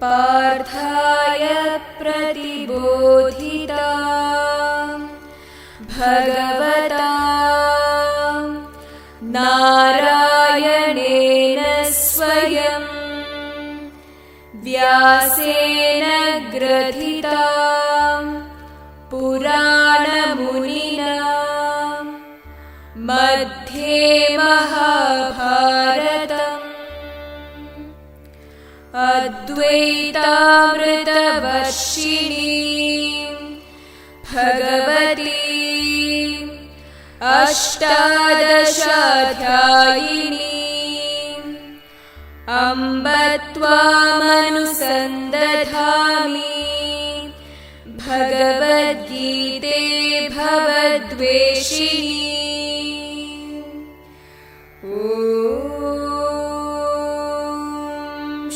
पार्थाय प्रतिबोधिता भगवता नारायणेन स्वयं व्यासेन ग्रथिता पुराणमुनिना मध्ये महाभारतम् अद्वैतामृतवर्षिणीं भगवतीम् अष्टादशाध्यायिनीम् अम्ब त्वामनुसन्दधामि भगवद्गीते भवद्वेषिणी।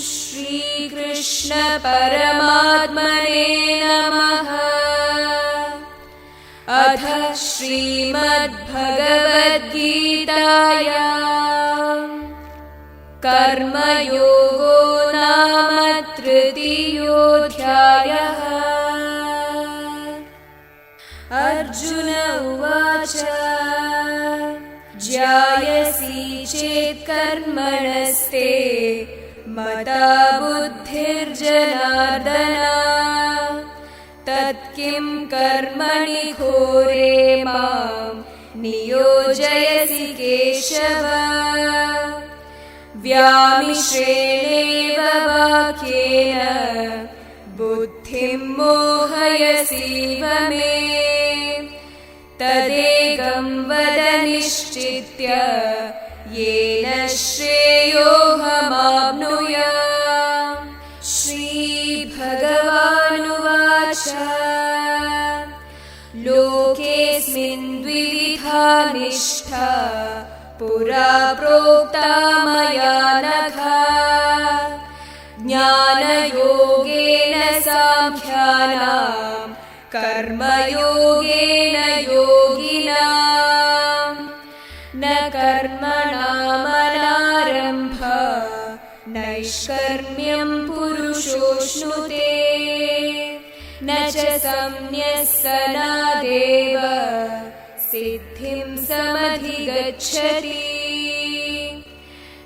श्रीकृष्ण परमात्मने नमः। अथ श्रीमद्भगवद्गीतायां कर्मयोगो नाम तृतीयोऽध्यायः। अर्जुन उवाच ज्यायसि चेत् कर्मणस्ते मता बुद्धिर्जनार्दन तत्किं कर्मणि घोरे मां नियोजयसि केशव। व्यामिश्रेणेव वाक्येन बुद्धिं मोहयसीव मे तदेकं वद निश्चित्य येन श्रेयोऽहमाप्नुयाम्। श्रीभगवानुवाच लोकेऽस्मिन् द्विविधा निष्ठा पुरा प्रोक्ता मया नघ। ज्ञानयोगेन साङ्ख्यानां कर्मयोगेन योगिनाम्। न कर्मणामनारम्भ नैष्कर्म्यं पुरुषोऽश्नुते न च संन्यस्सनादेव सिद्धिं समधिगच्छति।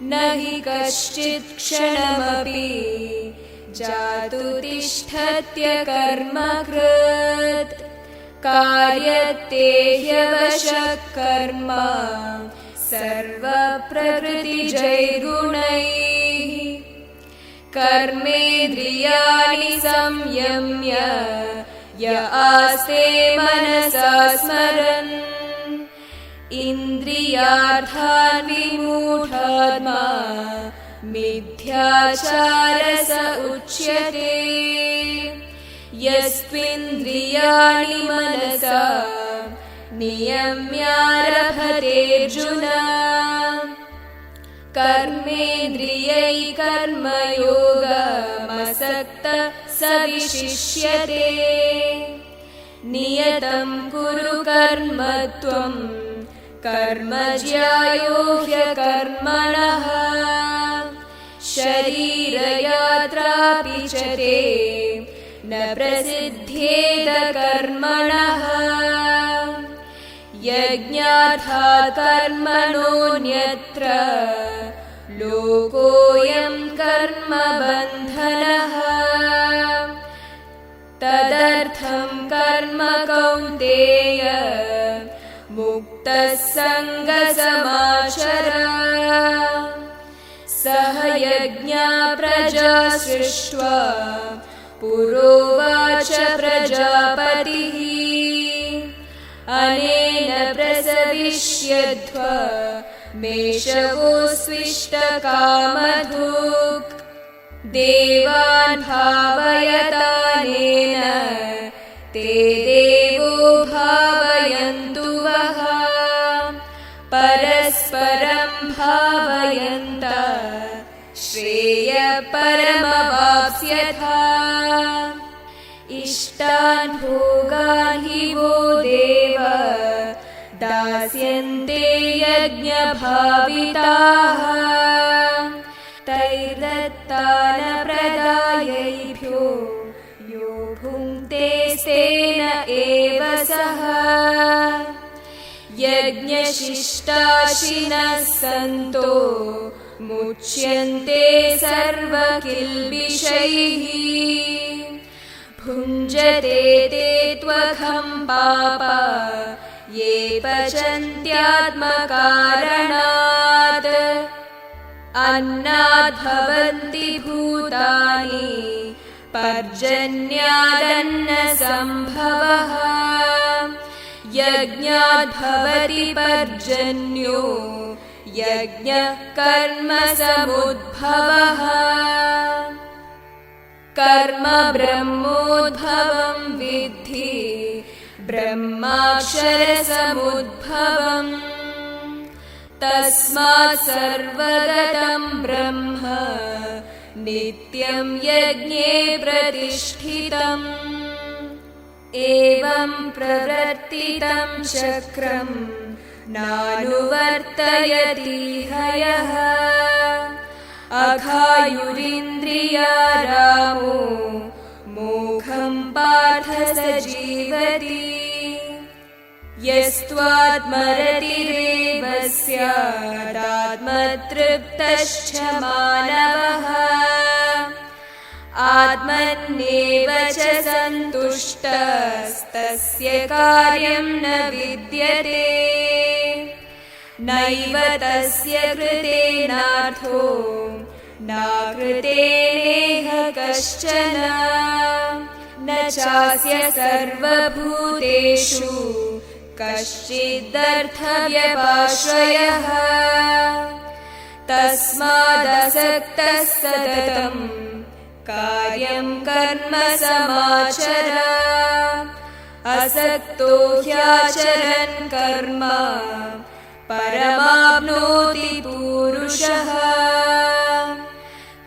न हि कश्चित् क्षणमपि जातु तिष्ठत्य कर्मकृत् कार्यते ह्यवशः कर्म सर्वप्रकृतिजैर्गुणैः। कर्मेन्द्रियाणि संयम्य य आस्ते मनसा स्मरन् इन्द्रियार्थान् विमूढात्मा मिथ्याचारः स उच्यते। यस्त्विन्द्रियाणि मनसा नियम्यारभतेऽर्जुन कर्मेन्द्रियैः कर्मयोगमसक्तः स विशिष्यते। नियतं कुरु कर्म त्वं कर्म ज्यायो ह्यकर्मणः शरीरयात्रापि च ते न प्रसिद्ध्येत कर्मणः। यज्ञार्थात् कर्मणोऽन्यत्र लोकोऽयं कर्मबन्धनः। तदर्थं कर्म कौन्तेय मुक्तः सङ्गसमाचर। सह यज्ञा प्रजा सृष्ट्वा पुरोवाच प्रजापतिः अनेन प्रसविष्यध्व मेषगोस्विष्टकामधुक् देवान् भावयतानेन ते देवो भावयन्तु वः। परस्परं भावयन्ता श्रेयःपरमवाप्स्यथा। इष्टान् भोगान् हि वो देव दास्यन्त्येवेति यास्यन्ते यज्ञभाविताः तैर्दत्तानप्रदायैभ्यो यो भुङ्क्ते तेन एव सः यज्ञशिष्टाशिनः सन्तो मुच्यन्ते सर्वकिल्बिषैः भुञ्जते ते त्वखं पापा ये पचन्त्यात्मकारणात् अन्नाद्भवन्ति भूतानि पर्जन्यादन्नसम्भवः यज्ञाद्भवति पर्जन्यो यज्ञः कर्म समुद्भवः कर्म ब्रह्मोद्भवं विद्धि ब्रह्माक्षरसमुद्भवम् तस्मात् सर्वगतं ब्रह्म नित्यं यज्ञे प्रतिष्ठितम् एवं प्रवर्तितं चक्रं नानुवर्तयति हयः अघायुरिन्द्रिया रामो मोघं पार्थ स जीवति यस्त्वात्मरतिरेव स्यादात्मतृप्तश्च मानवः आत्मन्येव च सन्तुष्टस्तस्य कार्यं न विद्यते नैव तस्य कृतेनार्थो नाकृतेनेह कश्चन न चास्य सर्वभूतेषु कश्चिदर्थव्यपाश्रयः तस्मादसक्तः सततं कार्यं कर्म समाचर असक्तो ह्याचरन् कर्म परमाप्नोति पुरुषः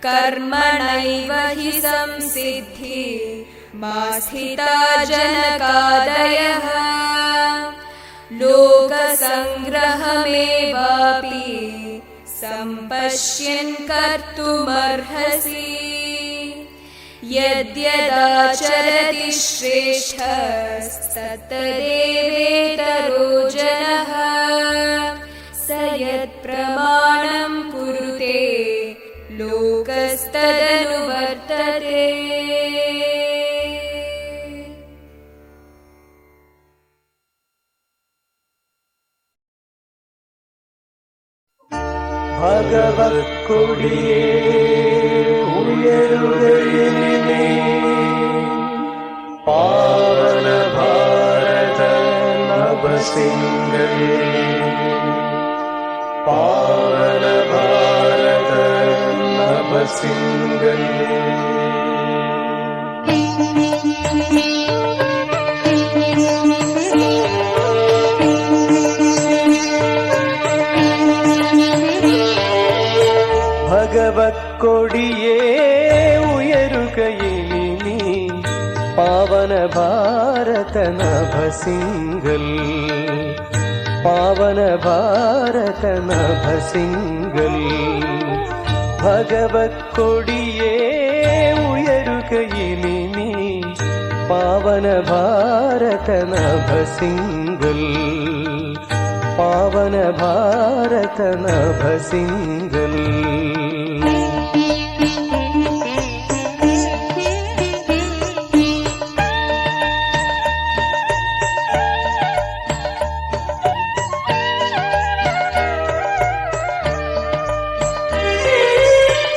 कर्मणैव हि संसिद्धि मा स्थिता जनकादयः लोकसङ्ग्रहमेवापि सम्पश्यन् कर्तुमर्हसि यद्यदाचरति श्रेष्ठस्तत्तदेवेतरो जनः स यत्प्रमाणं कुरुते लोकस्तदनुवर्तते ഭഗവത്കൊടിയേ ഉയരുകയിനി പാവന ഭാരത നഭസിംഗൽ പാവന ഭാരത നഭസിംഗൽ ഭഗവത്കൊടിയേ ഉയരുകയിനി പാവന ഭാരത നഭസിംഗൽ പാവന ഭാരത നഭസിംഗൽ ഭഗവത്കൊടിയേ ഉയരുകയിനി പാവന ഭാരത നഭസിംഗൽ പാവന ഭാരത നഭസിംഗൽ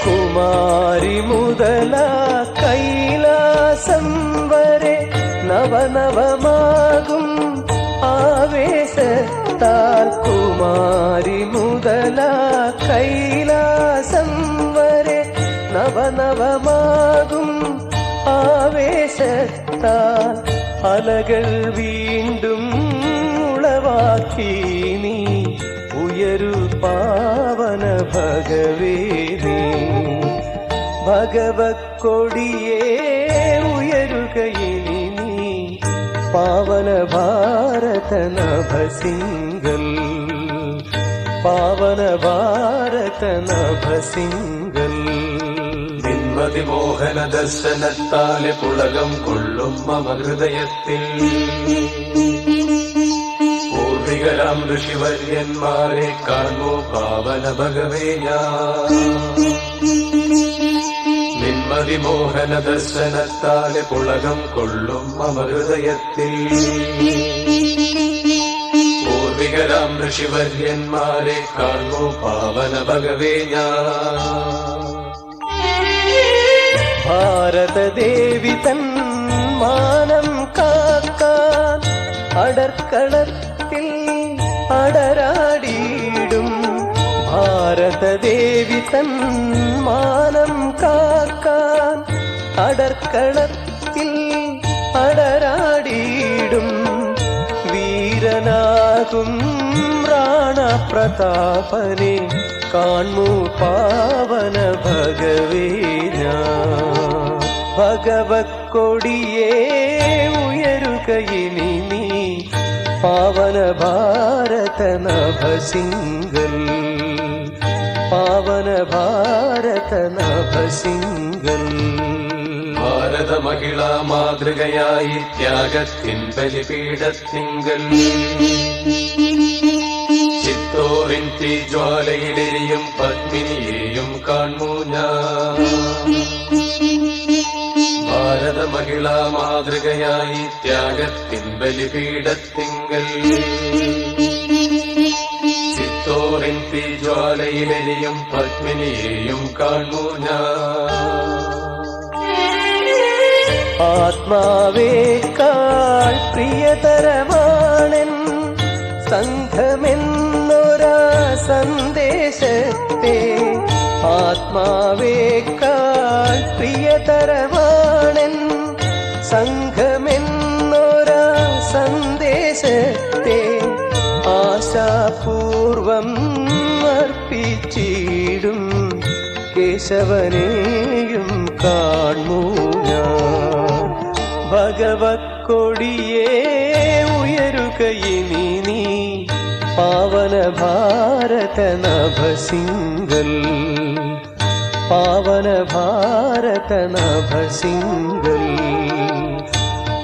കുമാരി മുതല കൈലാസം വരെ നവനവമാകും ആവേശത്താൽ കുമാരി മുതല കൈലാസം വരെ നവനവമാകും ആവേശത്താൽ അലകൾ വീണ്ടും ഉളവാക്കി നീ ഉയരു പാവന ഭഗവേദി ഭഗവത്കൊടിയേ ഉയരുകയിനി നീ पावन भारत नभ सिंगल, पावन भारत नभ सिंगल. നിന്മതിമോഹന ദർശനത്താലെ പുളകം കൊള്ളും മമ ഹൃദയത്തിൽ പൂർവികരാം ഋഷിവര്യന്മാരെ കാണൂ പാവന ഭഗവേ ഞാൻ. നിന്മതിമോഹന ദർശനത്താലെ പുളകം കൊള്ളും മമ ഹൃദയത്തിൽ പൂർവികരാം ഋഷിവര്യന്മാരെ കാണൂ പാവന ഭഗവേ ഞാൻ. ഭാരതദേവി തൻ മാനം കാക്കാൻ അടർക്കളത്തിൽ അടരാടിയിടും. ഭാരതദേവി തൻ മാനം കാക്കാൻ അടർക്കളത്തിൽ അടരാടിയിടും. വീരനാകും റാണപ്രതാപനെ കാൺമൂ പാവന ഭഗവേ ഞാൻ. ഭഗവത് കൊടിയേ ഉയരുകയിനി നീ പാവന ഭാരത നഭ സിംഗൽ, പാവന ഭാരത നഭ സിംഗൽ. ഭാരത മഹിളാ മാതൃകയായി ത്യാഗത്തിൻ ബലിപീഠത്തിങ്കൽ ചിത്തോറിൻ തീജ്വാലയിലെരിയും പത്മിനിയെയും കാണൂ ഞാൻ. ഭാരത മഹിളാ മാതൃകയായി ത്യാഗത്തിൻ ബലിപീഠത്തിങ്കൽ ചിത്തോറിൻ തീജ്വാലയിലെരിയും പത്മിനിയെയും കാണൂ ഞാൻ. ആത്മാവേക്കാൾ പ്രിയതരമാണെൻ സംഘമെന്നൊരാ സന്ദേശത്തെ, ആത്മാവേക്കാൾ പ്രിയതരമാണെൻ സംഘമെന്നൊരാ സന്ദേശത്തെ ആശാപൂർവം അർപ്പിച്ചിടും കേശവനെയും കാണൂ ഞാൻ. ഭഗവത് കൊടിയേ ഉയരുകയിനി നീ പാവന ഭാരത നഭ സിംഗൽ, പാവന ഭാരത നഭ സിംഗൽ,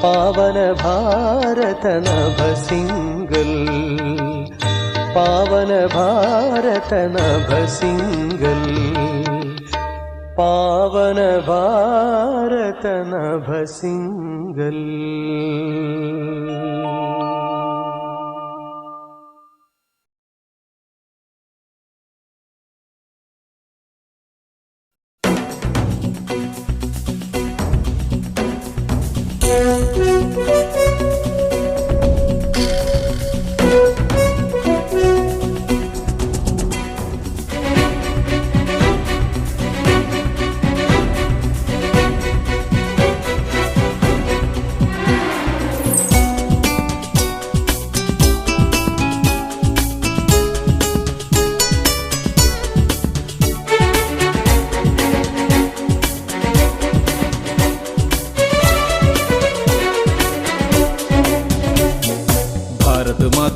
പാവന ഭാരത നഭ സിംഗൽ, പാവന ഭാരത നഭ സിംഗൽ, പാവന ഭാരത നഭ സിംഗൽ.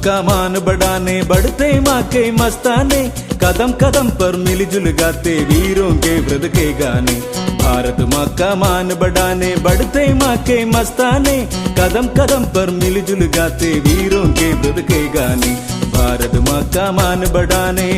का मान बढ़ाने बढ़ते माँ के मस्ताने, कदम कदम पर मिलजुल गाते वीरों के वृद्ध के गाने. भारत माँ का मान बढ़ाने बढ़ते माँ के मस्ताने, कदम कदम पर मिलजुल गाते वीरों के वृद्ध के गाने. भारत माँ का मान बढ़ाने.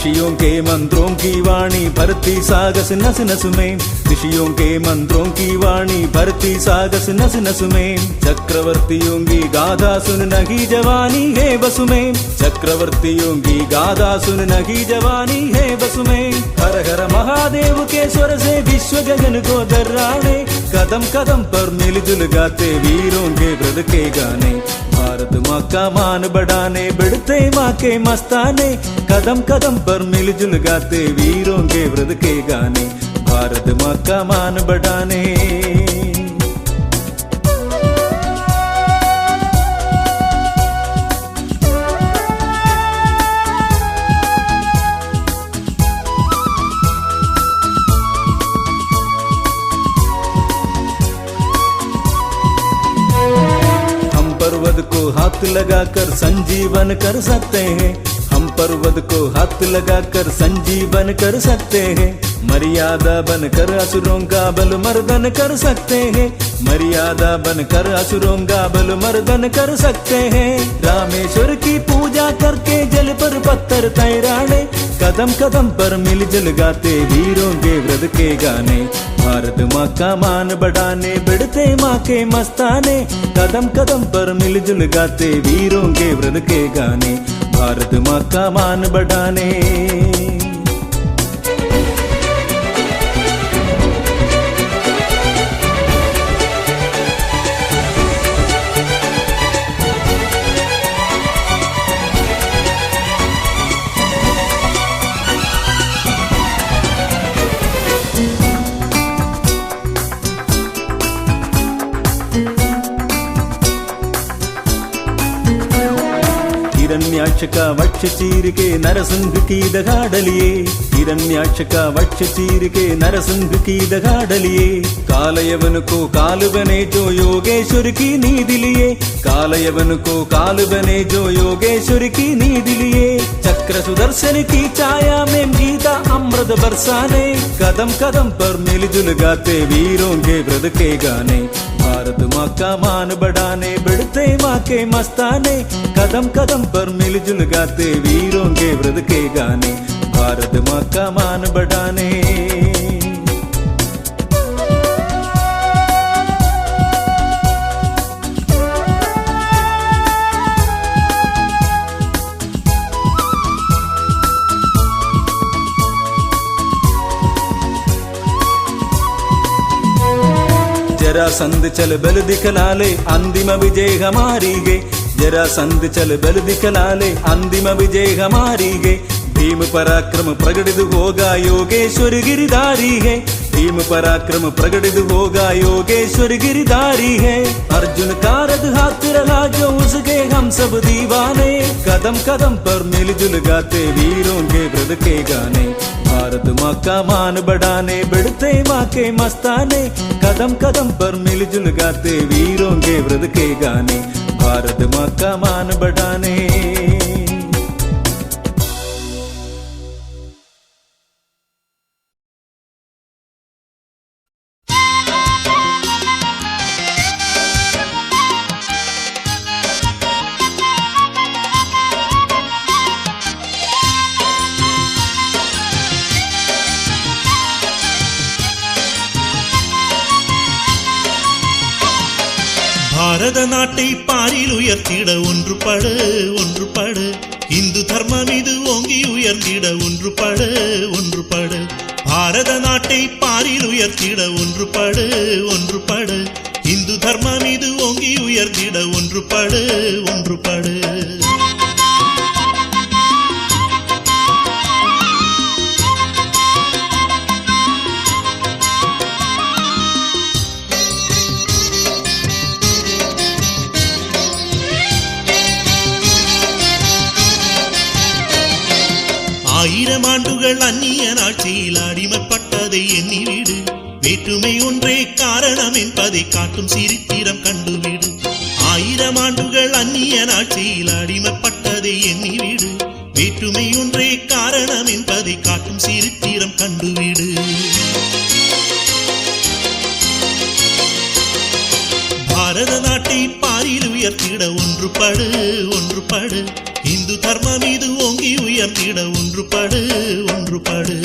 ऋषियों के मंत्रों की वाणी भरती सागस नस नस में, ऋषियों के मंत्रों की वाणी भरती सागस नस नस में. चक्रवर्तियों की गाथा सुन नगी जवानी है बस में, चक्रवर्तियों की गाथा सुन नगी जवानी है बस में. हर हर महादेव के स्वर से विश्व गगन को दर्राने, कदम कदम पर मिलजुल गाते वीरों के वृद्ध के गाने. भारत माँ का मान बढ़ाने बढ़ते माँ के मस्ताने, कदम कदम पर मिलजुल गाते वीरों के व्रत के गाने, भारत माँ का मान बढ़ाने। पर्वत को हाथ लगाकर संजीवन कर सकते हैं, हम पर्वत को हाथ लगाकर संजीवन कर सकते हैं, मर्यादा बनकर असुरों का बल मर्दन कर सकते हैं, मर्यादा बनकर असुरों का बल मर्दन कर सकते हैं। रामेश्वर की पूजा करके जल पर पत्थर तैराने, कदम कदम पर मिलजुल गाते वीरों के व्रत के गाने, भारत माँ का मान बढ़ाने बढ़ते माँ के मस्ताने, कदम कदम पर मिलजुल गाते वीरों के व्रत के गाने, भारत माँ का मान बढ़ाने। हिरण्याक्ष का वक्ष चीर के नरसिंह की दगाड़ लिए, हिरण्याक्ष का वक्ष चीर के नरसिंह की दगाड़ लिए, कालयवन को काल बने जो योगेश्वर की नींद लिए, कालयवन को काल बने जो योगेश्वर की नींद लिए, चक्र सुदर्शन की छाया में गीता अमृत बरसाने, कदम कदम पर मिलजुल गाते वीरों के व्रत के गाने, भारत माँ का मान बढ़ाने बढ़ते माँ के मस्ताने, कदम कदम पर मिलजुल गाते वीरों के व्रत के गाने, भारत माँ का मान बढ़ाने। जरासंध चल बल दिखला ले अंतिम विजय हमारी गे, जरासंध चल बल दिखला ले अंतिम विजय हमारी गे, भीम पराक्रम प्रकटित होगा योगेश्वर गिरधारी है, भीम पराक्रम प्रकटित होगा योगेश्वर गिरधारी है, अर्जुन का रथ हाथ रहा जो उसके हम सब दीवाने, कदम कदम पर मिलजुल गाते वीरों के व्रत के गाने, भारत माँ का मान बढ़ाने बढ़ते माँ के मस्ताने, कदम कदम पर मिलजुल गाते वीरों के व्रत के गाने, भारत माँ का मान बढ़ाने। பாரத நாட்டை பாரில் உயர்த்திட ஒன்றுபடு ஒன்றுபடு, இந்து தர்மம் இது ஓங்கி உயர்த்திட ஒன்றுபடு ஒன்றுபடு, பாரத நாட்டை பாரில் உயர்த்திட ஒன்றுபடு ஒன்றுபடு, இந்து தர்மம் இது ஓங்கி உயர்த்திட ஒன்றுபடு ஒன்றுபடு. ஆயிரம் ஆண்டுகள் அந்நிய நாட்சியில் அடிமைப்பட்டதை எண்ணிவிடு, வேற்றுமை ஒன்றே காரணம் என்பதை காட்டும் சரித்திரம் கண்டுவிடு, ஆயிரம் ஆண்டுகள் அந்நிய நாட்சியில் அடிமைப்பட்டதை எண்ணிவிடு, வேற்றுமை ஒன்றே காரணம் என்பதை காட்டும் சரித்திரம் கண்டுவிடு. பாரத நாட்டை பாரில் உயர்த்திட ஒன்றுபடு ஒன்றுபடு, இந்து தர்மம் இது ஓங்கி உயர்த்திட ஒன்றுபடு ஒன்றுபடு.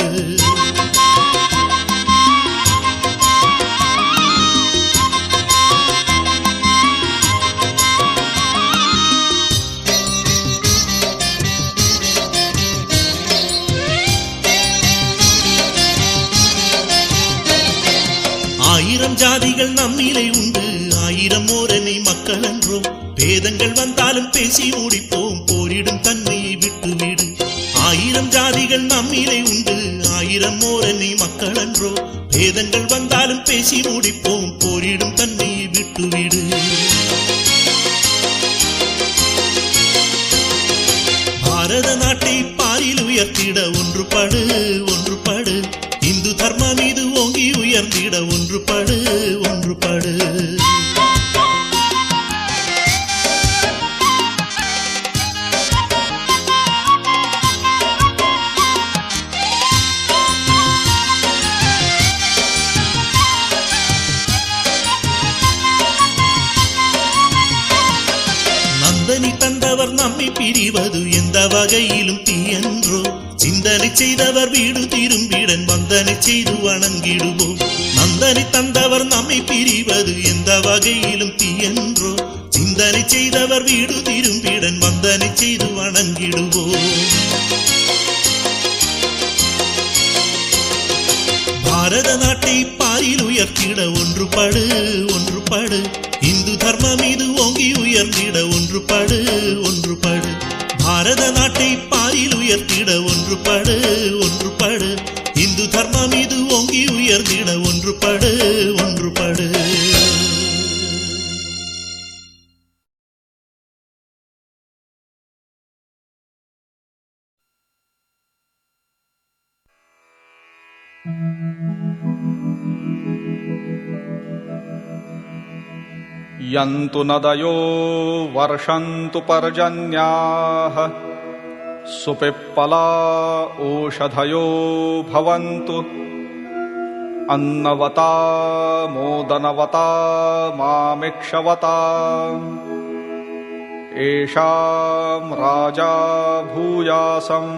ஆயிரம் ஜாதிகள் நம்மிலே உண்டு, ஆயிரம் ஓரணை மக்கள் என்றோம், பேதங்கள் வந்தாலும் பேசி முடிப்போம், போரிடும் தன்மையை விட்டுவிடு. 1000 ஜாதிகள் நம்மிலே உண்டு, 1000 ஓரணி மக்கள் அன்றோ. பேதங்கள் வந்தாலும் பேசி முடிப்போம், போரிடும் தன்மையை விட்டுவிடு. பாரத நாட்டை பாரில் உயர்த்திட ஒன்றுபடு, ஒன்றுபடு. இந்து தர்மம் மீது ஓங்கி உயர்ந்திட ஒன்றுபடு, ஒன்றுபடு. நந்தனி தந்தவர் நம்மை பிரிவது எந்த வகையிலும் தீயன்றோ. சிந்தனை செய்தவர் வீடு திரும்பிடன் வந்தனை செய்து வணங்கிடுவோம். நந்தனி தந்தவர் நம்மை பிரிவது எந்த வகையிலும் தீயன்றோ. சிந்தனை செய்தவர் வீடு திரும்பிடன் வந்தனை செய்து வணங்கிடுவோம். பாரத நாட்டை பாரில் உயர்த்திட ஒன்றுபடு, ஒன்றுபடு. இந்து தர்மம் மீது ஓங்கி உயர்ந்திட ஒன்றுபடு, ஒன்றுபடு. பாரத நாட்டை பாரில் உயர்த்திட ஒன்றுபடு, ஒன்றுபடு. இந்து தர்மம் மீது ஓங்கி உயர்ந்திட ஒன்றுபடு, ஒன்றுபடு. यन्तु नदयो वर्षन्तु पर्जन्याः सुपिप्पला ओषधयो भवन्तु अन्नवता मोदनवता मामिक्षवता येषां राजा भूयासम्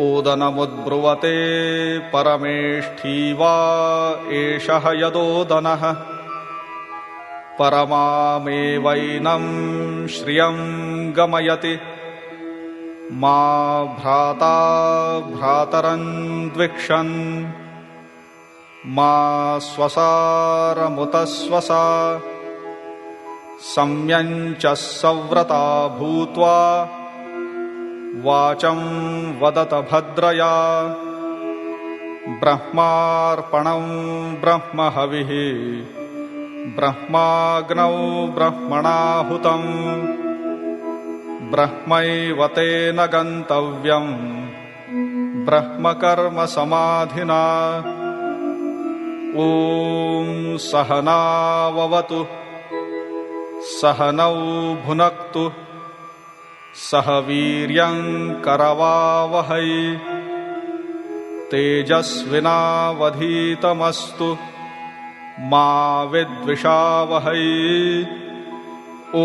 ओदनमुद्ब्रुवते परमेष्ठी वा एषः यदोदनः परमामेवैनं श्रियं गमयति मा भ्राता भ्रातरं द्विक्षन् मा स्वसारमुतस्वसा सम्यञ्च सव्रता भूत्वा वाचं वदत भद्रया ब्रह्मार्पणं ब्रह्महविः ब्रह्माग्नौ ब्रह्मणाहुतम् ब्रह्मैव तेन गन्तव्यम् ब्रह्मकर्म समाधिना ॐ सहनाववतु सहनौ भुनक्तु सह वीर्यं करवावहै तेजस्विनावधीतमस्तु मा विद्विषावहै ॐ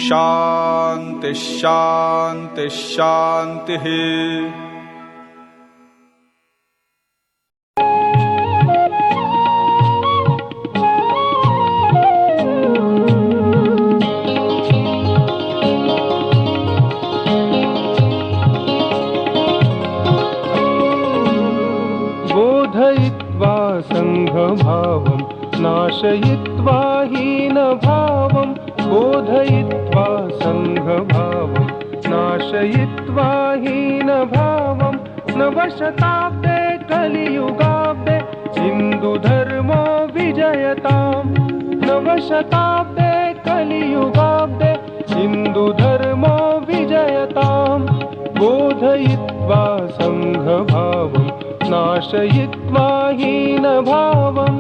शान्ति शान्ति शान्तिः। बोधयित्वा संघभावं नाशयित्वा हीनभावं बोधयित्वा संघभावं नाशयित्वा हीनभावं नवशताब्दे कलियुगाब्दे हिन्दुधर्मो विजयताम् नवशताब्दे कलियुगाब्दे हिन्दुधर्मो विजयताम् बोधयित्वा संघभावं नाशयित्वा हीनभावम्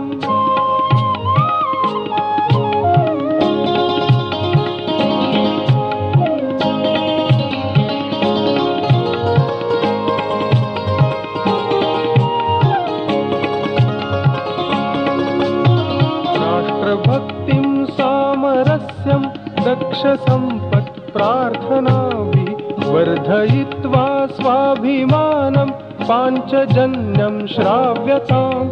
राष्ट्रभक्तिं सामरस्यं दक्षसम्पत्प्रार्थनाभि वर्धयित्वा स्वाभिमानं पाञ्चजन्यं श्राव्यताम्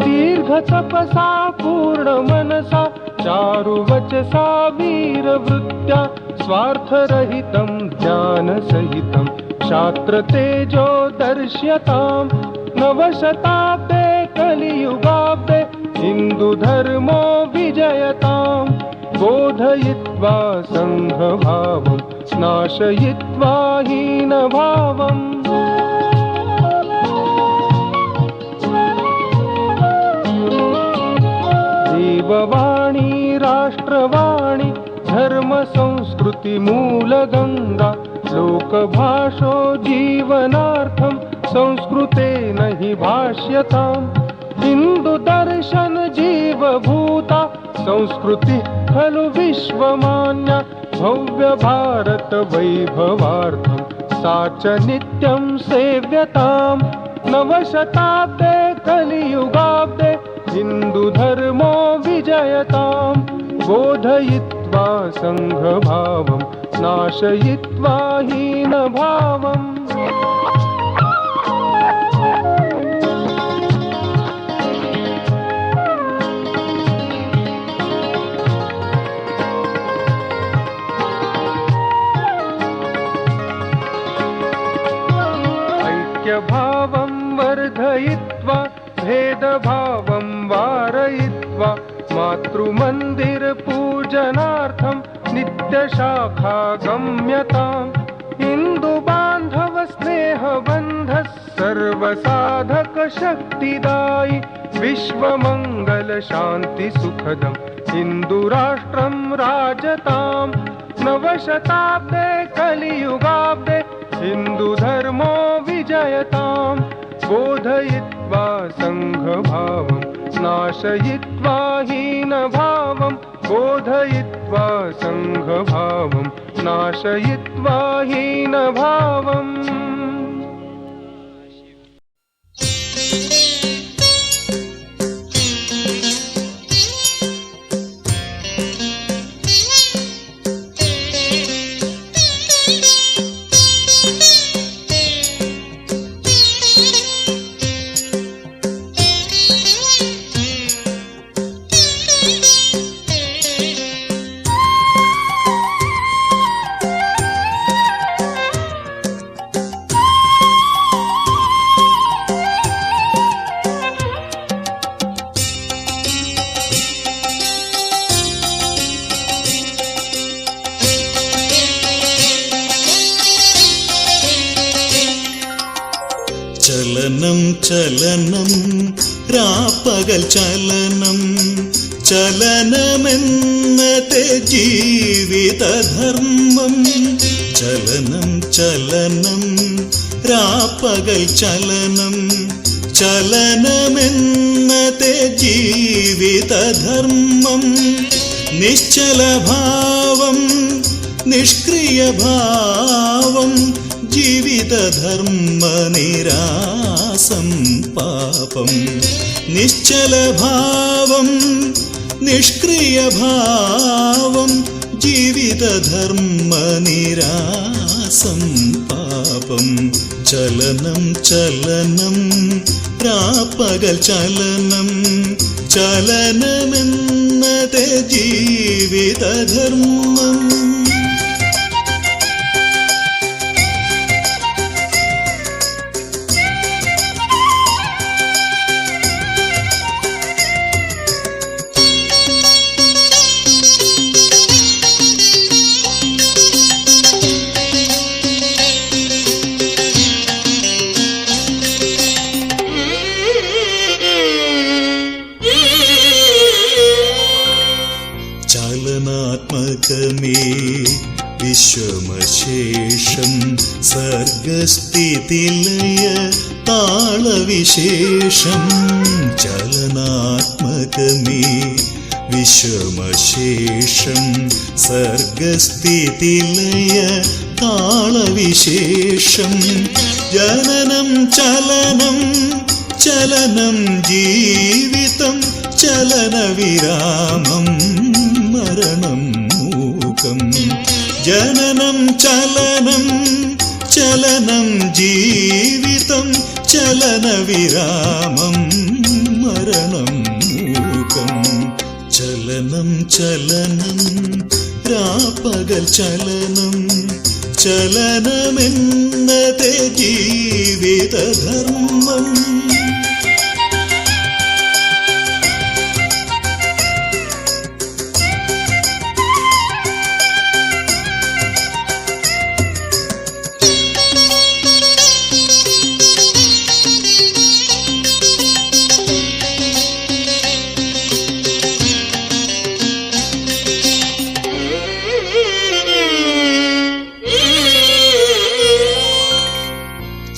दीर्घतपसा पूर्णमनसा चारुवचसा वीरवृत्त्या स्वार्थरहितं ज्ञानसहितं शास्त्रतेजो दर्श्यताम् नवशताब्दे कलियुगाब्दे हिन्दुधर्मो विजयताम् बोधयित्वा सङ्घभावं नाशयित्वा हीनभावम् देववाणी राष्ट्रवाणी धर्म संस्कृति मूलगंगा लोकभाषो जीवनार्थं संस्कृतेन हि भाष्यताम् हिंदू दर्शन जीवभूता संस्कृति खलु विश्वमान्या भव्य भारत वैभवार्थं सा च नित्यं सेव्यताम् नवशताब्दे कलियुगाब्दे हिंदू धर्मो विजयताम् बोधयित्वा संघभावं नाशयित्वा हीनभावम् ऐक्यभावं वर्धयित्वा भेदभावं वारयित्वा मातृमन्दिर पूजनार्थं नित्यशाखा गम्यताम् हिन्दू बान्धव स्नेहबन्ध सर्वसाधक शक्तिदायि विश्वमङ्गल शान्ति सुखदं हिन्दू राष्ट्रं राजताम् नवशताब्दे कलियुगाब्दे हिन्दू धर्मो विजयताम् बोधयित्वा संघभावं नाशयित्वा हीनभावं बोधयित्वा संघभावं नाशयित्वा हीनभावम् ചലനം ചലനം രാപ്പകൽ ചലനം ചലനമെന്നത്തെ ജീവിതധർമ്മം ചലനം ചലനം രാപ്പകൽ ചലനം ചലനമെന്നത്തെ ജീവിതധർമ്മം നിശ്ചലഭാവം നിഷ്ക്രിയഭാവം ജീവിതധർമ്മനിരാസം പാപം നിശ്ചലഭാവം നിഷ്ക്രിയഭാവം ജീവിതധർമ്മനിരാസം പാപം ചലനം ചലനം രാപ്പകൽ ചലനം ചലനമെന്നതെ ജീവിതധർമ്മം ചലനാത്മകമേ വിശ്വമശേഷം സർഗസ്ഥിതിലയ താളവിശേഷം ചലനാത്മകമേ വിശ്വമശേഷം സർഗസ്ഥിതിലയ താളവിശേഷം ജനനം ചലനം ചലനം ജീവിതം ചലനവിരാമം മരണം മൂകം ജനനം ചലനം ചലനം ജീവിതം ചലനവിരാമം മരണം മൂകം ചലനം ചലനം രാപ്പകൽ ചലനം ചലനമെന്നതെ ജീവിതധർമ്മം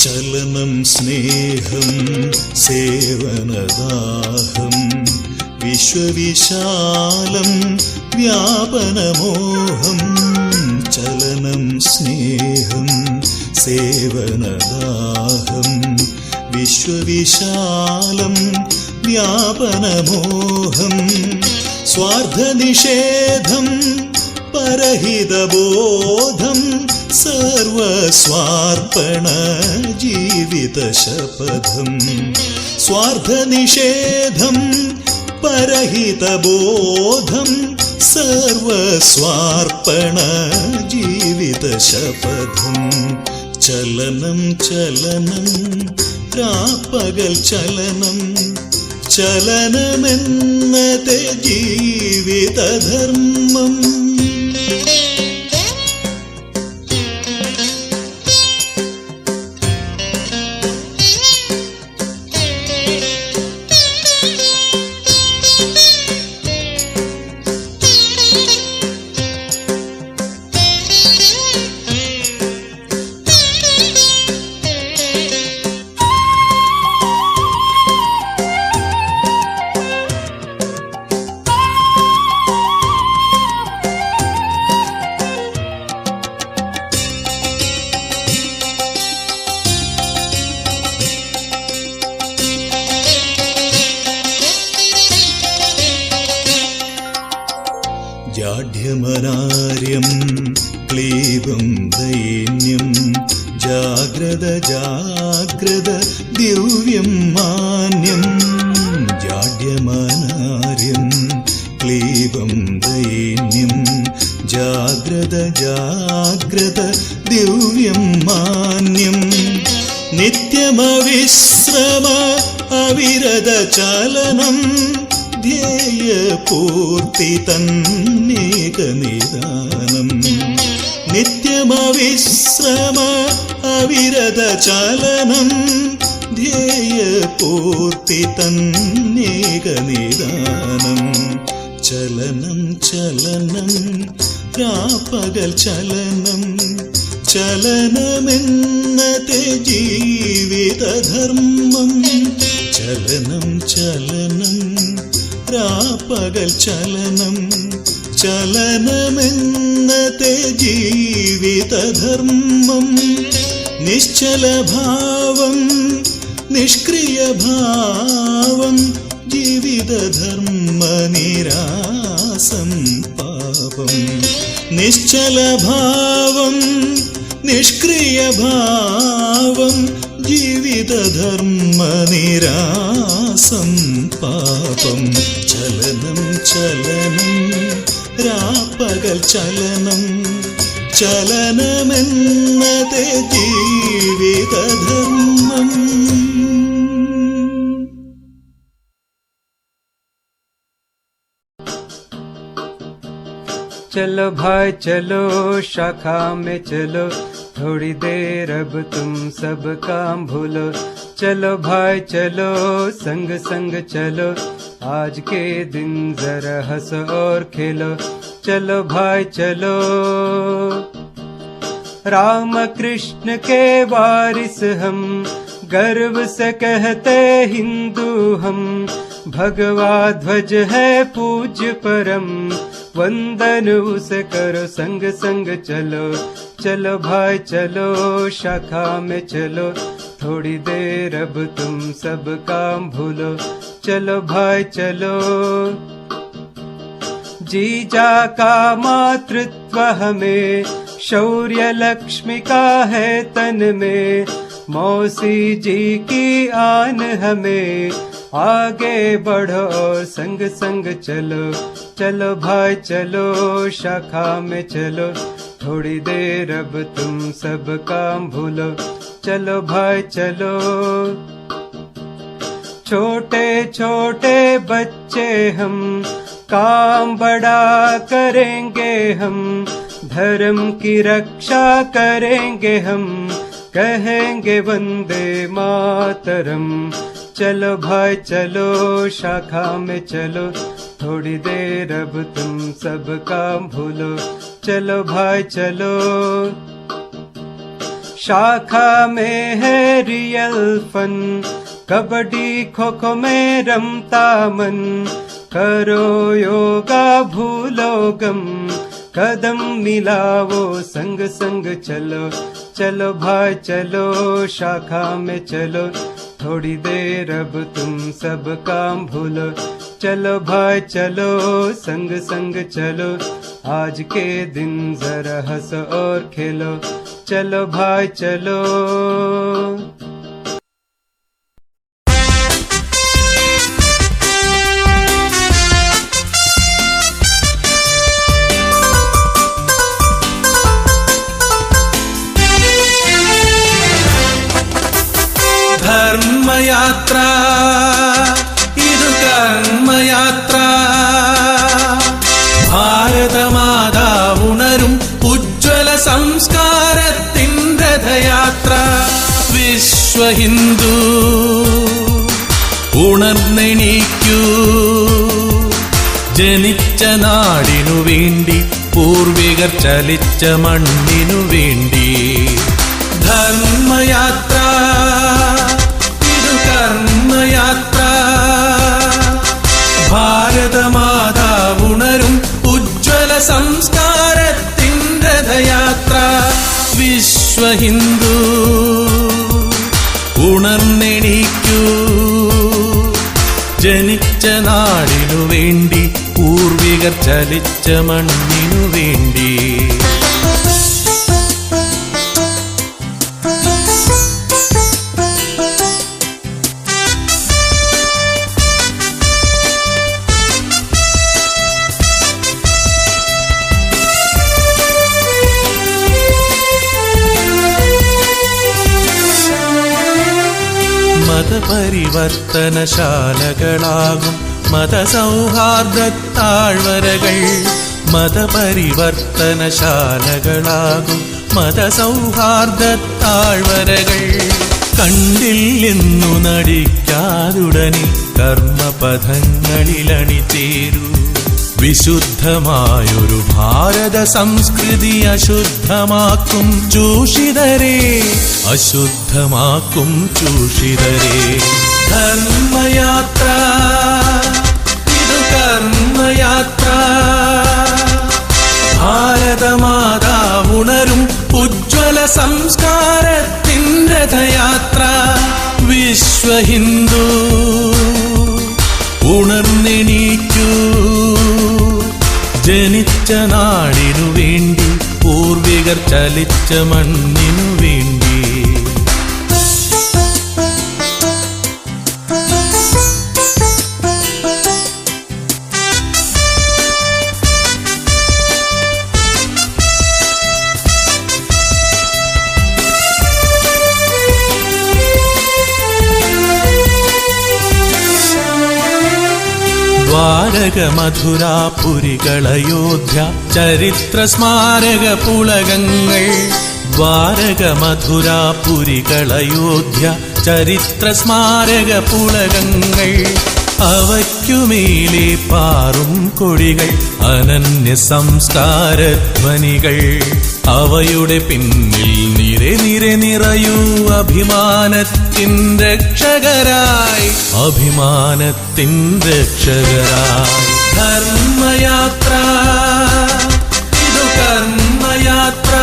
ചലനം സ്നേഹം സേവനദാഹം വിശ്വവിശാലം വ്യാപനമോഹം. ചലനം സ്നേഹം സേവനദാഹം വിശ്വവിശാലം വ്യാപനമോഹം. സ്വാർത്ഥനിഷേധം പരഹിതബോധം സർവസ്വാർപ്പണ ജീവിതശപഥം. സ്വാർത്ഥനിഷേധം പരഹിതബോധം സർവസ്വാർപ്പണ ജീവിതശപഥം. ചലനം ചലനം രാപ്പകൽ ചലനം ചലനമെന്നത് ജീവിതധർമ്മം. ജാഢ്യമനാര്യം ക്ലീബം ദൈന്യം ജാഗ്രത ജാഗ്രത ദിവ്യം മാന്യം. ജാഢ്യമനാര്യം ക്ലീബം ദൈന്യം ജാഗ്രത ജാഗ്രത ദിവ്യം മാന്യം. നിത്യമവിശ്രമ അവിരത ചലനം ധ്യേയപൂർത്തി തന്നേകനിദാനം. നിത്യമവിശ്രമ അവിരത ചലനം ധ്യേയപൂർത്തി തന്നേകനിദാനം. ചലനം ചലനം രാപ്പകൽ ചലനം ചലനമെന്നത് ജീവിതധർമ്മം. ചലനം ചലനം രാപ്പകൽ ചലനം ചലനമെന്നത് ജീവിതധർമ്മം. നിശ്ചലഭാവം നിഷ്ക്രിയഭാവം ജീവിതധർമ്മനിരാസം പാപം. നിശ്ചലഭാവം നിഷ്ക്രിയഭാവം ജീവിതധർമ്മനിരാസം പാപം. ചലനം ചലനം രാപ്പകൽ ചലനം ചലനമെന്നത് ജീവിതധർമ്മം. चलो भाई चलो शाखा में चलो, थोड़ी देर अब तुम सब काम भूलो. चलो भाई चलो संग संग चलो, आज के दिन जरा हंसो और खेलो. चलो भाई चलो राम कृष्ण के वारिस हम, गर्व से कहते हिंदू हम. भगवा ध्वज है पूज्य परम, वंदन उसे करो संग संग चलो. चलो भाई चलो शाखा में चलो, थोड़ी देर अब तुम सब काम भूलो. चलो भाई चलो जीजा का मातृत्व हमें, शौर्य लक्ष्मी का है तन में. मौसी जी की आन हमें, आगे बढ़ो और संग संग चलो. चलो भाई चलो शाखा में चलो, थोड़ी देर अब तुम सब काम भूलो. चलो भाई चलो छोटे छोटे बच्चे हम, काम बड़ा करेंगे हम. धर्म की रक्षा करेंगे हम, कहेंगे वंदे मातरम. चलो भाई चलो शाखा में चलो, थोड़ी देर अब तुम सब काम भूलो. चलो भाई चलो शाखा में है रियल फन, कबड्डी खो खो में रमता मन, करो योगा भूलो गम, कदम मिलाओ संग संग चलो, चलो भाई चलो शाखा में चलो, थोड़ी देर अब तुम सब काम भूलो, चलो भाई चलो संग संग चलो, आज के दिन जरा हंसो और खेलो, चलो भाई चलो। ധർമ്മയാത്ര ഇതു കർമ്മയാത്ര, ഭാരതമാതാവുണരും ഉജ്ജ്വല സംസ്കാരത്തിൻ രഥയാത്ര. വിശ്വഹിന്ദു ഉണർന്നെണീക്കൂ, ജനിച്ച നാടിനു വേണ്ടി, പൂർവികർ ചലിച്ച മണ്ണിനു വേണ്ടി. ധർമ്മയാത്ര ഇതു കർമ്മയാത്ര, ഭാരതമാതാവുണരും ഉജ്ജ്വല സംസ്കാരത്തിൻ രഥയാത്ര. വിശ്വഹിന്ദു ഉണർന്നെണീക്കൂ, ജനിച്ച നാടിനു വേണ്ടി, പൂർവികർ ചലിച്ച മണ്ണിനു വേണ്ടി. മതപരിവർത്തനശാലകളാകും മതസൗഹാർദ്ദത്താഴ്വരകൾ, മതപരിവർത്തനശാലകളാകും മതസൗഹാർദ്ദത്താഴ്വരകൾ. കണ്ടില്ലെന്നു നടിക്കാതുടനെ കർമ്മപഥങ്ങളിലണിചേരൂ. വിശുദ്ധമായൊരു ഭാരത സംസ്കൃതി അശുദ്ധമാക്കും ചൂഷിതരെ, അശുദ്ധമാക്കും ചൂഷിതരെ. ധർമ്മയാത്ര ഇതു കർമ്മയാത്ര, ഭാരതമാതാവുണരും ഉജ്ജ്വല സംസ്കാരത്തിൻ രഥയാത്ര. വിശ്വഹിന്ദു ഉണർന്നെണീക്കൂ, ജനിച്ച നാടിനു വേണ്ടി, പൂർവികർ ചലിച്ച മണ്ണിനു വേണ്ടി. ദ്വാരക മധുരാപുരികളയോധ്യ ചരിത്ര സ്മാരക പുളകങ്ങൾ, ദ്വാരക മധുരാപുരികളയോധ്യ ചരിത്ര സ്മാരക പുളകങ്ങൾ. അവയ്ക്കുമേലെ പാറും കൊടികൾ, അനന്യ സംസ്കാരധ്വനികൾ. അവയുടെ പിന്നിൽ നിരെ നിരെ നിറയൂ അഭിമാനത്തിൻ രക്ഷകരായി, അഭിമാനത്തിൻ രക്ഷകരായി. ധർമ്മയാത്ര ഇതു കർമ്മയാത്ര,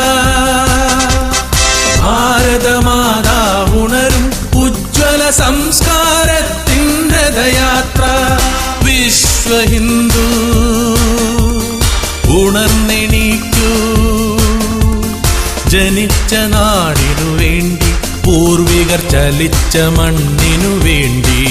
ഭാരതമാതാവുണരും ഉജ്ജ്വല സംസ്കാരത്തിൻ രഥയാത്ര. വിശ്വഹിന്ദു ഉണർന്നെണീക്കൂ, ജനിച്ച നാടിനു വേണ്ടി, പൂർവികർ ചലിച്ച മണ്ണിനു വേണ്ടി.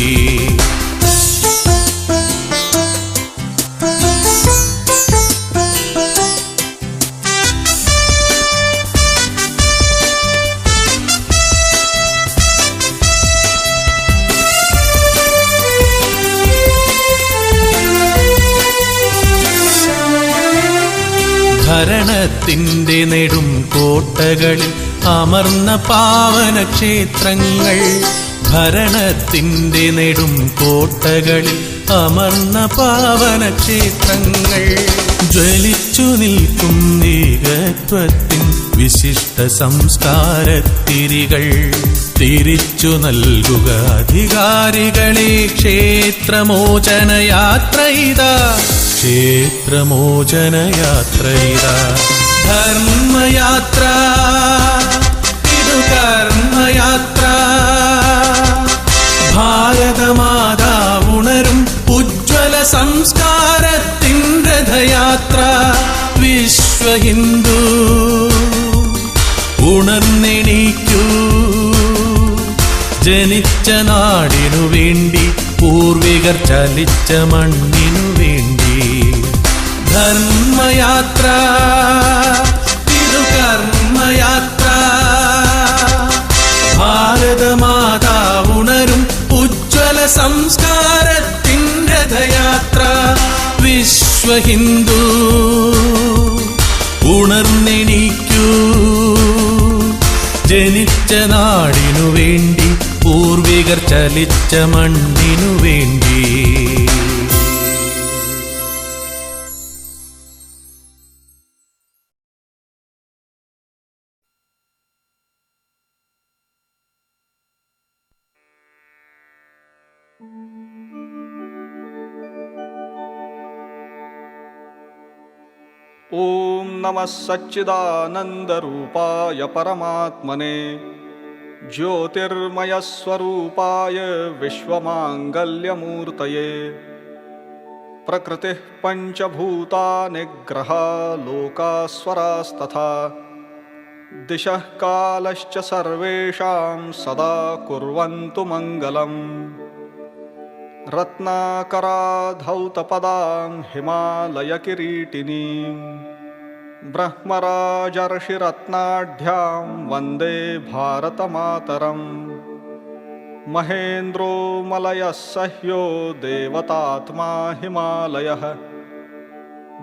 ഭരണത്തിന്റെ നെടും കോട്ടകളിൽ അമർന്ന പാവന ക്ഷേത്രങ്ങൾ, ഭരണത്തിന്റെ നെടും കോട്ടകളിൽ അമർന്ന പാവന ക്ഷേത്രങ്ങൾ. ജ്വലിച്ചു നിൽക്കും ഏകത്വത്തിൻ വിശിഷ്ട സംസ്കാരത്തിരികൾ തിരിച്ചു നൽകുക അധികാരികളെ. ക്ഷേത്രമോചനയാത്രയിതാ, ക്ഷേത്രമോചനയാത്രയിതാ. ധർമ്മയാത്ര, ഇതു കർമ്മയാത്ര. ഭാരതമാതാ ഉണരും ഉജ്ജ്വല സംസ്കാരത്തിൻ രഥയാത്ര. വിശ്വഹിന്ദു ഉണർന്നെണീക്കൂ, ജനിച്ച നാടിനു വേണ്ടി, പൂർവികർ ചലിച്ച മണ്ണിനു വേണ്ടി. ധർമ്മയാത്ര, ഇതു കർമ്മയാത്ര. ഭാരതമാതാ ഉണരും ഉജ്ജ്വല സംസ്കാരത്തിൻ രഥയാത്ര. വിശ്വഹിന്ദു ഉണർന്നെണീക്കൂ, ജനിച്ച നാടിനു വേണ്ടി, പൂർവികർ ചലിച്ച മണ്ണിനു വേണ്ടി. ॐ नमः सच्चिदानन्दरूपाय परमात्मने, ज्योतिर्मयस्वरूपाय विश्वमाङ्गल्यमूर्तये. प्रकृतिः पञ्चभूतानि ग्रहा लोकास्वरास्तथा, दिशः कालश्च सर्वेषां सदा कुर्वन्तु मङ्गलम्. रत्नाकराधौतपदां हिमालयकिरीटिनीं, ब्रह्मराजर्षिरत्नाढ्यां वन्दे भारतमातरम्. महेन्द्रो मलयः सह्यो देवतात्मा हिमालयः,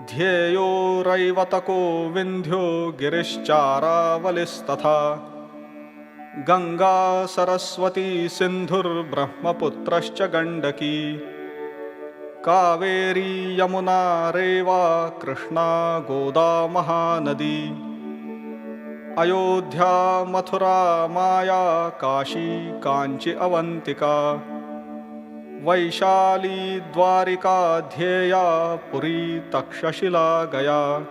ध्येयो रैवतको विन्ध्यो गिरिश्चारावलिस्तथा. गंगा सरस्वती सिन्धुर्ब्रह्मपुत्रश्च गण्डकी, कावेरी यमुना रेवा कृष्णा गोदा महानदी. अयोध्या मथुरा माया काशी काञ्ची अवन्तिका, वैशाली द्वारिका ध्येया पुरी तक्षशिला गया.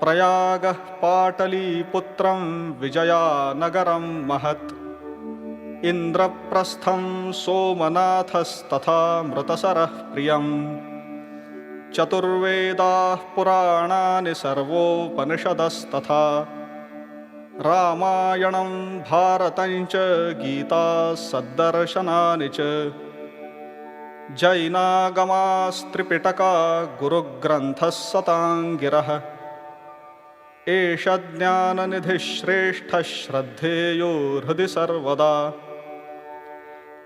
प्रयागः पाटलीपुत्रं विजयानगरं महत्, इन्द्रप्रस्थं सोमनाथस्तथा मृतसरः प्रियम्. चतुर्वेदाः पुराणानि सर्वोपनिषदस्तथा, रामायणं भारतं च गीता सद्दर्शनानि च. जैनागमास्त्रिपिटका गुरुग्रन्थः सताङ्गिरः, एष ज्ञाननिधिः श्रेष्ठः श्रद्धेयो हृदि सर्वदा.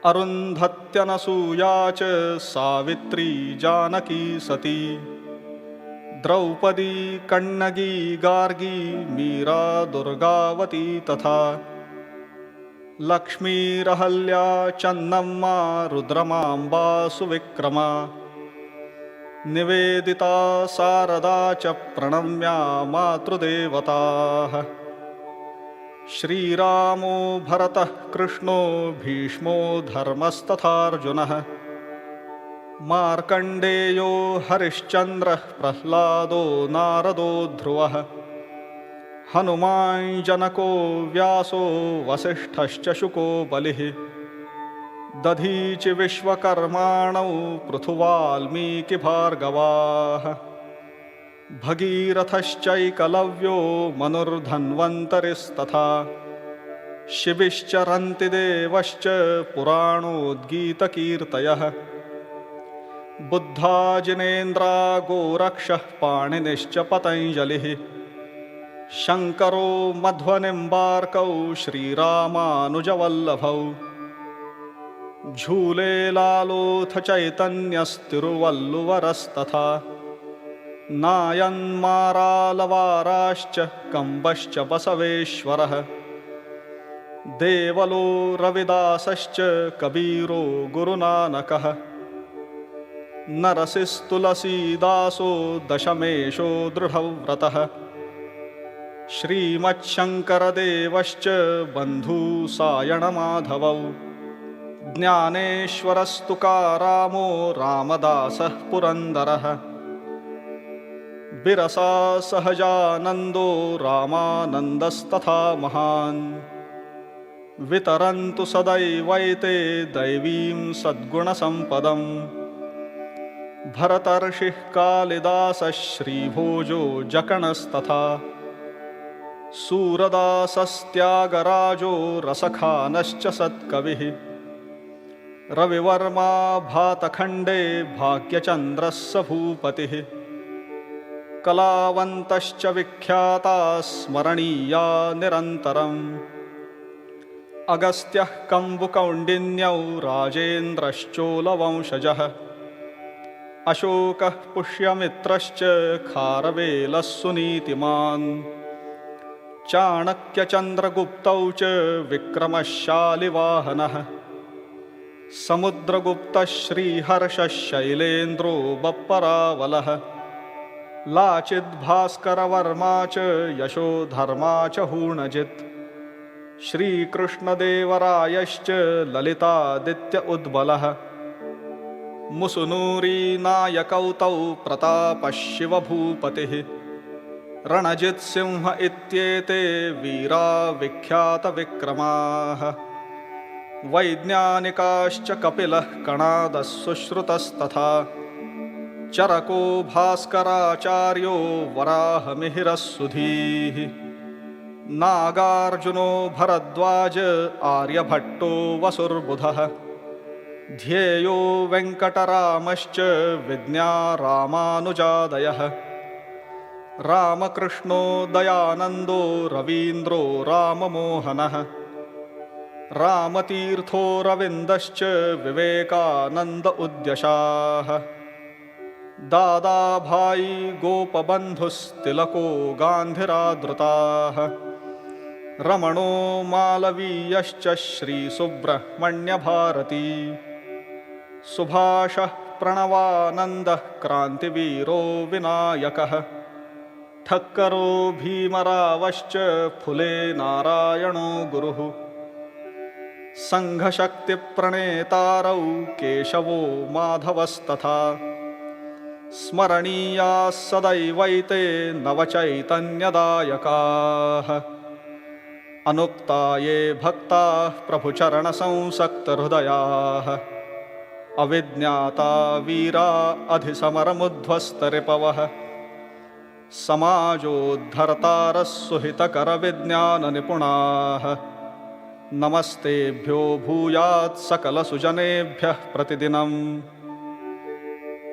अरुन्धत्यनसूया च सावित्री जानकी सती, द्रौपदी कण्णगी गार्गी मीरा दुर्गावती तथा. लक्ष्मीरहल्या चन्नम्मा रुद्रमाम्बा सुविक्रमा, निवेदिता शारदा च प्रणम्या मातृदेवताः. श्रीरामो भरतः कृष्णो भीष्मो धर्मस्तथार्जुनः, मार्कण्डेयो हरिश्चन्द्रः प्रह्लादो नारदो ध्रुवः. हनुमान् जनको व्यासो वसिष्ठश्च शुको बलिः, दधीचि विश्वकर्माणौ पृथुवाल्मीकिभार्गवाः. भगीरथश्चैकलव्यो मनुर्धन्वन्तरिस्तथा, शिबिश्चरन्ति देवश्च पुराणोद्गीतकीर्तयः. बुद्धाजिनेन्द्रा गोरक्षः पाणिनिश्च पतञ्जलिः, शङ्करो मध्वनिम्बार्कौ श्रीरामानुजवल्लभौ. झूले लालोथ चैतन्यस्तिरुवल्लुवरस्तथा, नायन्मारालवाराश्च कम्बश्च बसवेश्वरः. देवलो रविदासश्च कबीरो गुरुनानकः, नरसिस्तुलसीदासो दशमेशो दृढव्रतः. श्रीमच्छङ्करदेवश्च बन्धुसायणमाधवौ ज्ञानेश्वरस्तुकारामो रामदासः पुरन्दरः बिरसा सहजानन्दो रामानन्दस्तथा महान् वितरन्तु सदैवैते दैवीं सद्गुणसम्पदम् भरतर्षिः कालिदासः श्रीभोजो जकणस्तथा सूरदासस्त्यागराजो रसखानश्च सत्कविः रविवर्मा भातखण्डे भाग्यचन्द्रस्य भूपतिः कलावन्तश्च विख्याता स्मरणीया निरन्तरम् अगस्त्यः कम्बुकौण्डिन्यौ राजेन्द्रश्चोलवंशजः अशोकः पुष्यमित्रश्च खारवेलः सुनीतिमान् चाणक्यचन्द्रगुप्तौ च विक्रमः शालिवाहनः समुद्रगुप्तः श्रीहर्षः शैलेन्द्रो बप्परावलः लाचिद्भास्करवर्मा च यशोधर्मा च हूणजित् श्रीकृष्णदेवरायश्च ललितादित्य उद्बलः मुसुनूरीनायकौ तौ प्रतापः शिवभूपतिः रणजित्सिंह इत्येते वीरा विख्यातविक्रमाः वैज्ञानिकाश्च कपिलः कणादः सुश्रुतस्तथा चरको भास्कराचार्यो वराहमिहिरः सुधीः नागार्जुनो भरद्वाज आर्यभट्टो वसुर्बुधः ध्येयो वेङ्कटरामश्च विज्ञा रामानुजादयः रामकृष्णो दयानन्दो रवीन्द्रो राममोहनः रामतीर्थो रविन्दश्च विवेकानन्द उद्यशाः दादाभाई गोपबन्धुस्तिलको गान्धिरादृताः रमणो मालवीयश्च श्रीसुब्रह्मण्यभारती सुभाषः प्रणवानन्दः क्रान्तिवीरो विनायकः ठक्करो भीमरावश्च फुले नारायणो गुरुः सङ्घशक्तिप्रणेतारौ केशवो माधवस्तथा स्मरणीयाः सदैवैते नवचैतन्यदायकाः अनुक्ता ये भक्ताः प्रभुचरणसंसक्तहृदयाः अविज्ञाता वीरा अधिसमरमुध्वस्तरिपवः समाजोद्धर्तारः सुहितकरविज्ञाननिपुणाः नमस्तेभ्यो भूयात् सकलसुजनेभ्यः प्रतिदिनम्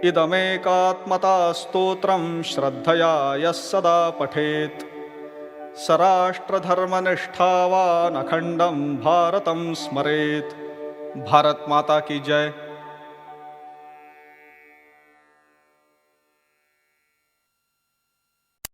इदमेकात्मता स्तोत्रं श्रद्धया यः सदा पठेत् स राष्ट्रधर्मनिष्ठावान् अखण्डं भारतं स्मरेत्। भारत माता की जय।